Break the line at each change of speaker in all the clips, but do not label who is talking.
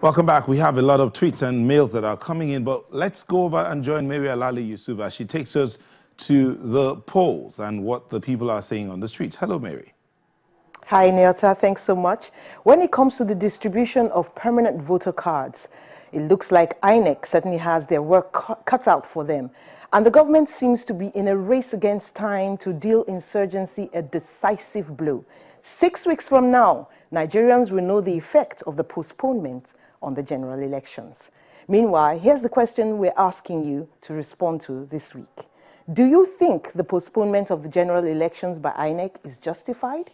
Welcome back. We have a lot of tweets and mails that are coming in, but let's go over and join Mary Alali Yusuf as she takes us to the polls and what the people are saying on the streets. Hello, Mary.
Hi, Neota. Thanks so much. When it comes to the distribution of permanent voter cards, it looks like INEC certainly has their work cut out for them. And the government seems to be in a race against time to deal insurgency a decisive blow. 6 weeks from now, Nigerians will know the effect of the postponement on the general elections. Meanwhile, here's the question we're asking you to respond to this week. Do you think the postponement of the general elections by INEC is justified?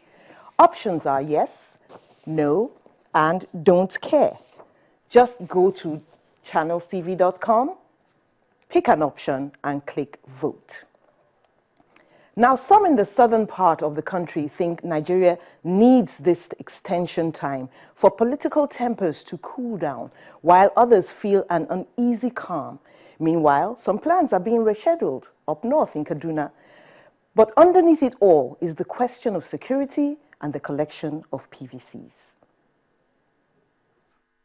Options are yes, no, and don't care. Just go to channelstv.com, pick an option, and click vote. Now, some in the southern part of the country think Nigeria needs this extension time for political tempers to cool down, while others feel an uneasy calm. Meanwhile, some plans are being rescheduled up north in Kaduna. But underneath it all is the question of security and the collection of PVCs.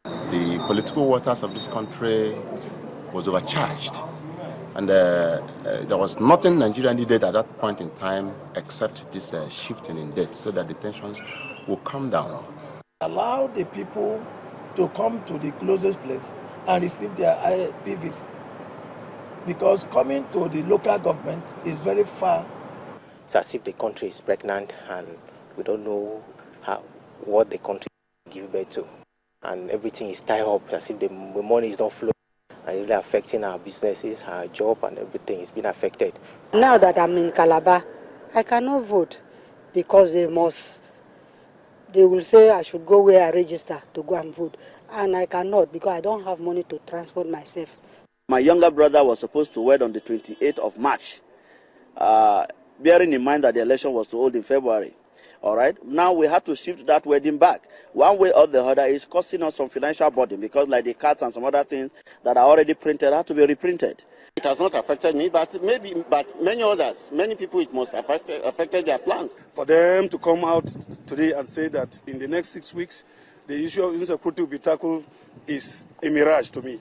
The political waters of this country was overcharged. And there was nothing Nigeria needed at that point in time except this shifting in date so that the tensions will come down.
Allow the people to come to the closest place and receive their PVC. Because coming to the local government is very far.
It's as if the country is pregnant and we don't know what the country give birth to. And everything is tied up as if the money is not flowing. And really affecting our businesses, our job, and everything is being affected.
Now that I'm in Calabar, I cannot vote because they will say I should go where I register to go and vote. And I cannot because I don't have money to transport myself.
My younger brother was supposed to wed on the 28th of March, bearing in mind that the election was to hold in February. All right. Now we have to shift that wedding back. One way or the other is costing us some financial burden because like the cards and some other things that are already printed have to be reprinted.
It has not affected me, but many others, many people it must have affected their plans.
For them to come out today and say that in the next 6 weeks, the issue of insecurity will be tackled is a mirage to me.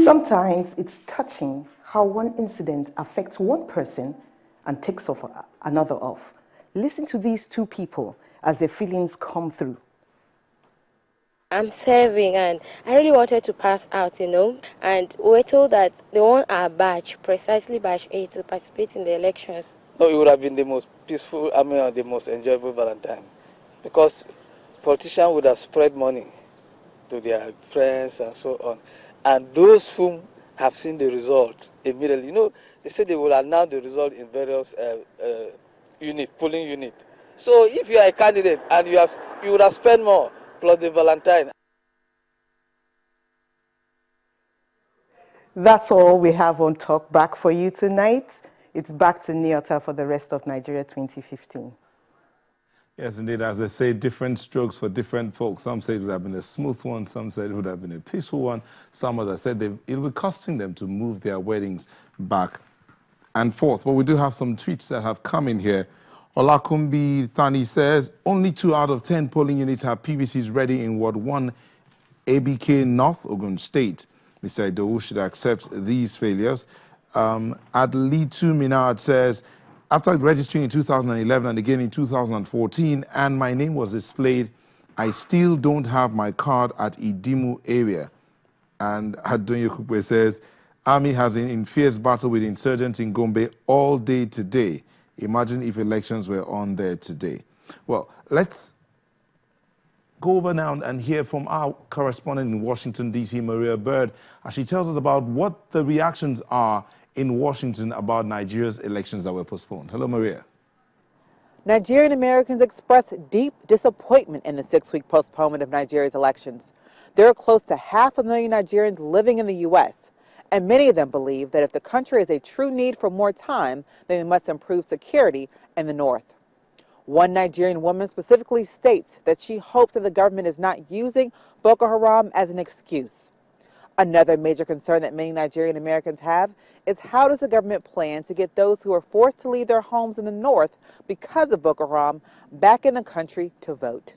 Sometimes it's touching how one incident affects one person and takes off another off. Listen to these two people as their feelings come through.
I'm serving and I really wanted to pass out, and we were told that they want our badge, precisely badge A, to participate in the elections.
No, it would have been the most peaceful, the most enjoyable Valentine, because politicians would have spread money to their friends and so on. And those whom have seen the result immediately, they say they will announce the result in various polling unit. So if you are a candidate and you would have spent more plus the Valentine.
That's all we have on Talk Back for you tonight. It's back to Neota for the rest of Nigeria 2015.
Yes, indeed. As they say, different strokes for different folks. Some said it would have been a smooth one. Some said it would have been a peaceful one. Some others said it would be costing them to move their weddings back and forth. But we do have some tweets that have come in here. Olakumbi Thani says, only 2 out of 10 polling units have PVCs ready in Ward 1, ABK North Ogun State. Mr. Idowu should accept these failures. Adlitu Minard says, after registering in 2011 and again in 2014, and my name was displayed, I still don't have my card at Idimu area. And Adonyo Kukwe says, Army has been in fierce battle with insurgents in Gombe all day today. Imagine if elections were on there today. Well, let's go over now and hear from our correspondent in Washington, D.C., Maria Bird, as she tells us about what the reactions are in Washington about Nigeria's elections that were postponed. Hello, Maria.
Nigerian Americans expressed deep disappointment in the 6-week postponement of Nigeria's elections. There are close to 500,000 Nigerians living in the U.S., and many of them believe that if the country has a true need for more time, then we must improve security in the north. One Nigerian woman specifically states that she hopes that the government is not using Boko Haram as an excuse. Another major concern that many Nigerian Americans have is how does the government plan to get those who are forced to leave their homes in the north because of Boko Haram back in the country to vote?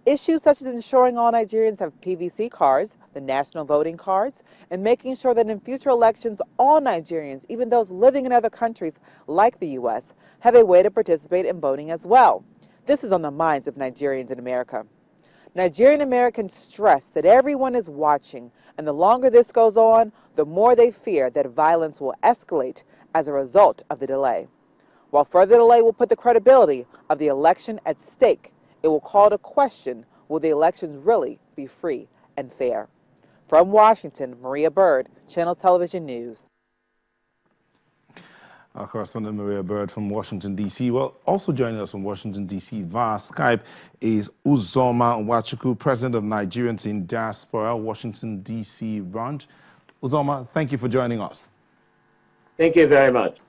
Issues such as ensuring all Nigerians have PVC cards, the national voting cards, and making sure that in future elections, all Nigerians, even those living in other countries like the U.S., have a way to participate in voting as well. This is on the minds of Nigerians in America. Nigerian Americans stress that everyone is watching, and the longer this goes on, the more they fear that violence will escalate as a result of the delay. While further delay will put the credibility of the election at stake, it will call to question, will the elections really be free and fair? From Washington, Maria Bird, Channels Television News.
Our correspondent Maria Bird from Washington, D.C. Well, also joining us from Washington, D.C. via Skype is Uzoma Nwachukwu, President of Nigerians in Diaspora, Washington, D.C. branch. Uzoma, thank you for joining us.
Thank you very much.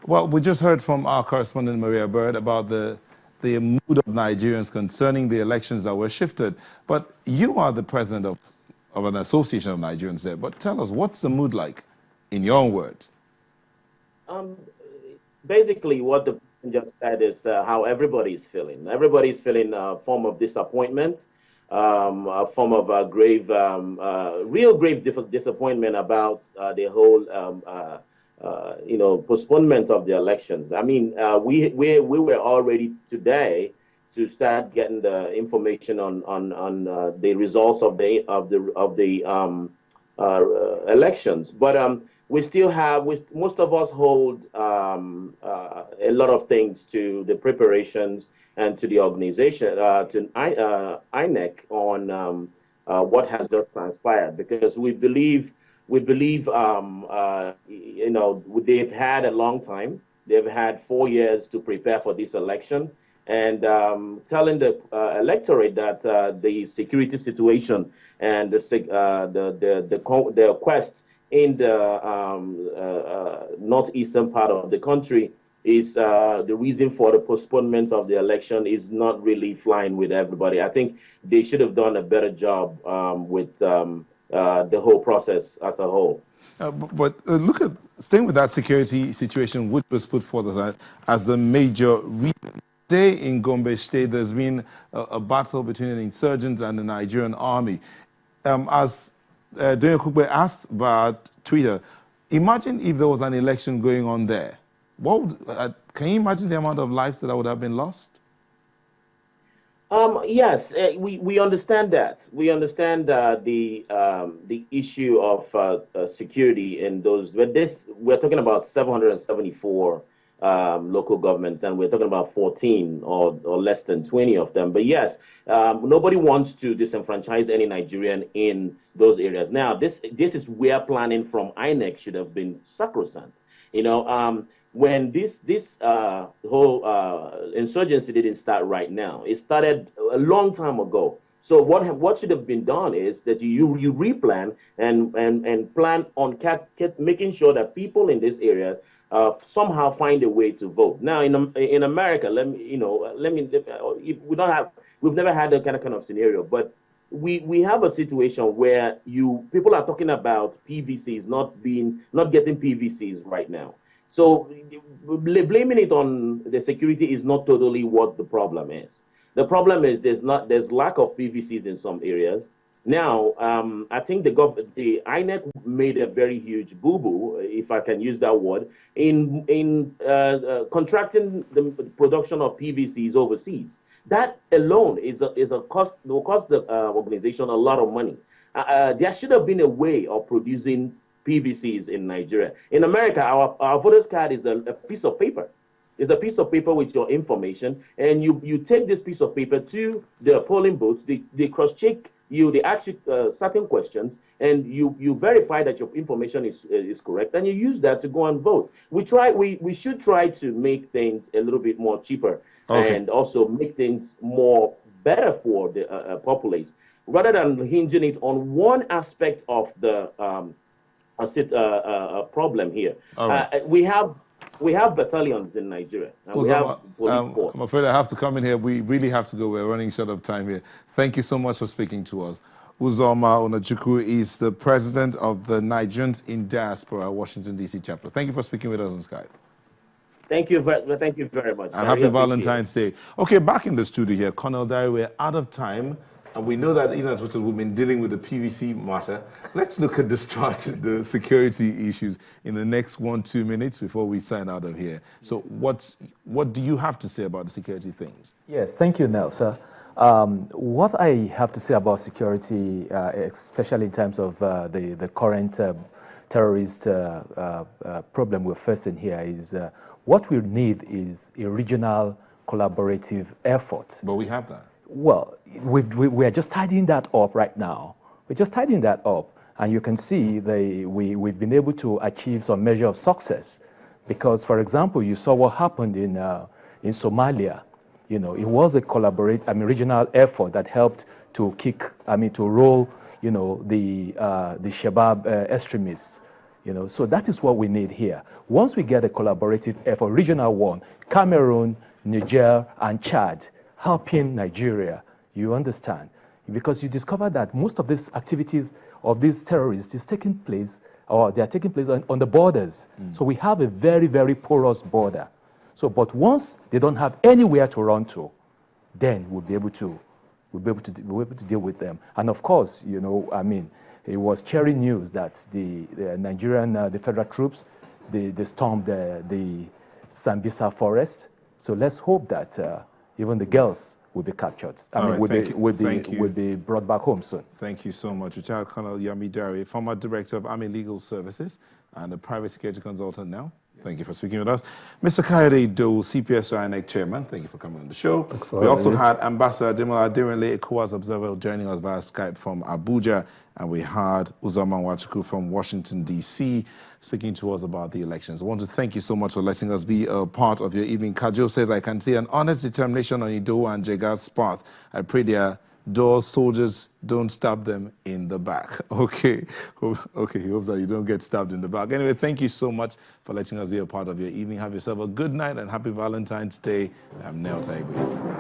Well, we just heard from our correspondent Maria Bird about the mood of Nigerians concerning the elections that were shifted. But you are the president of an association of Nigerians there. But tell us, what's the mood like, in your own words?
Basically, what the president just said is how everybody's feeling. Everybody's feeling a form of disappointment, a form of real grave disappointment about the whole postponement of the elections. I mean, we were all ready today to start getting the information on the results of the elections, but we still have. Most of us hold a lot of things to the preparations and to the organization, to INEC on what has just transpired, because we believe. They've had a long time. They've had 4 years to prepare for this election, and telling the electorate that the security situation and the quest in the northeastern part of the country is the reason for the postponement of the election is not really flying with everybody. I think they should have done a better job with the whole process as a whole.
Look at, staying with that security situation, which was put forth as the major reason. Today in Gombe State, there's been a battle between the insurgents and the Nigerian army. As Daniel Kugbe asked via Twitter, imagine if there was an election going on there. Can you imagine the amount of lives that would have been lost?
Yes, we understand that. We understand the issue of security in those. But we're talking about 774 local governments, and we're talking about 14 or less than 20 of them. But yes, nobody wants to disenfranchise any Nigerian in those areas. Now, this is where planning from INEC should have been sacrosanct. When this whole insurgency didn't start right now, it started a long time ago. So what should have been done is that you replan and plan on making sure that people in this area somehow find a way to vote. Now in America, we've never had that kind of scenario, but we have a situation where people are talking about PVCs not getting PVCs right now. So blaming it on the security is not totally what the problem is. The problem is there's lack of PVCs in some areas. Now, I think the INEC made a very huge boo-boo, if I can use that word, in contracting the production of PVCs overseas. That alone will cost the organization a lot of money. There should have been a way of producing PVCs in Nigeria. In America, our voter's card is a piece of paper. It's a piece of paper with your information, and you take this piece of paper to the polling booths. They cross-check you, they ask you certain questions, and you verify that your information is correct, and you use that to go and vote. We should try to make things a little bit more cheaper, and also make things better for the populace, rather than hinging it on one aspect of the problem here. We have battalions in Nigeria, and we have police force.
I'm afraid I have to come in here. We really have to go. We're running short of time here. Thank you so much for speaking to us. Uzoma Nwachukwu is the president of the Nigerians in Diaspora, Washington, D.C. chapter. Thank you for speaking with us on Skype.
Thank you very much.
And happy Valentine's Day. Okay, back in the studio here, Colonel Diary, we're out of time. And we know that even as much as we've been dealing with the PVC matter, let's look at the security issues in the next 1-2 minutes before we sign out of here. So what do you have to say about the security things?
Yes, thank you, Nelson. What I have to say about security, especially in terms of the current terrorist problem we're facing here, is what we need is a regional collaborative effort.
But we have that.
Well, we are just tidying that up right now. We're just tidying that up. And you can see we've been able to achieve some measure of success. Because, for example, you saw what happened in Somalia. You know, it was a regional effort that helped to roll, you know, the Shabab extremists. You know, so that is what we need here. Once we get a collaborative effort, regional one, Cameroon, Niger, and Chad, helping Nigeria, you understand? Because you discover that most of these activities of these terrorists is taking place, or they are taking place on the borders. So we have a very, very porous border. So, but once they don't have anywhere to run to, then we'll be able to deal with them. And of course, you know, I mean, it was cheering news that the Nigerian, the federal troops, they stormed the Sambisa forest. So let's hope that even the girls will be captured. Will be brought back home soon.
Thank you so much. Retired Colonel Yami Dari, former Director of Army Legal Services and a private security consultant now. Thank you for speaking with us. Mr. Kayode Doe, CPS INEC Chairman, thank you for coming on the show. We also had Ambassador Demola Aderinle, ECOWAS Observer, joining us via Skype from Abuja, and we had Uzoma Nwachukwu from Washington, D.C., speaking to us about the elections. I want to thank you so much for letting us be a part of your evening. Kajo says, I can see an honest determination on Ido and Jega's path. I pray their Doors soldiers don't stab them in the back. Okay, he hopes that you don't get stabbed in the back. Anyway, thank you so much for letting us be a part of your evening. Have yourself a good night and happy Valentine's Day. I'm Nel Taigwe.